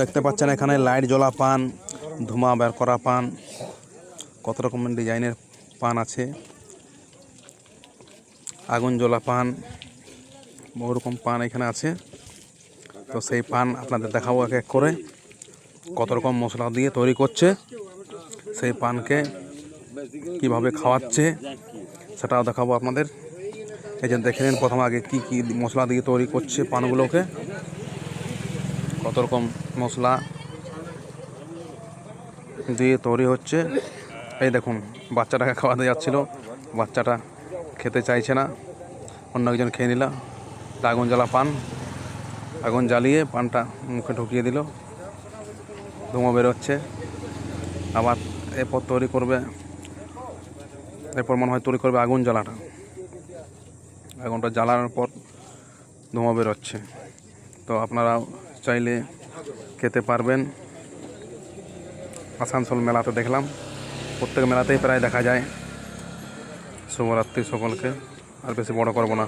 দেখতে পাচ্ছেন এখানে লাইট জ্বলা পান, ধোঁয়া বের করা পান, কত রকমের ডিজাইনের পান আছে, আগুন জ্বলা পান, বহু রকম পান এখানে আছে। তো সেই পান আপনাদের দেখাবো এক এক করে, কত রকম মশলা দিয়ে তৈরি করছে, সেই পানকে কিভাবে খাওয়াচ্ছে সেটাও দেখাবো আপনাদের। এই যে দেখে নিন প্রথম আগে কি কি মশলা দিয়ে তৈরি করছে পানগুলোকে, কত রকম মশলা দিয়ে তৈরি হচ্ছে। এই দেখুন বাচ্চাটাকে খাওয়াতে যাচ্ছিল, বাচ্চাটা খেতে চাইছে না, অন্য একজন খেয়ে নিল। আগুন জ্বালা পান, আগুন জ্বালিয়ে পানটা মুখে ঢুকিয়ে দিল, ধোঁয়া বেরোচ্ছে। আবার এরপর তৈরি করবে, এরপর মনে হয় তৈরি করবে আগুন জ্বালাটা, আগুনটা জ্বালানোর পর ধোঁয়া বেরোচ্ছে। তো আপনারা চাইলে খেতে পারবেন। আসানসোল মেলাতে দেখলাম, প্রত্যেক মেলাতেই প্রায় দেখা যায়। শুভরাত্রি সকলকে, আর বেশি বড় করব না।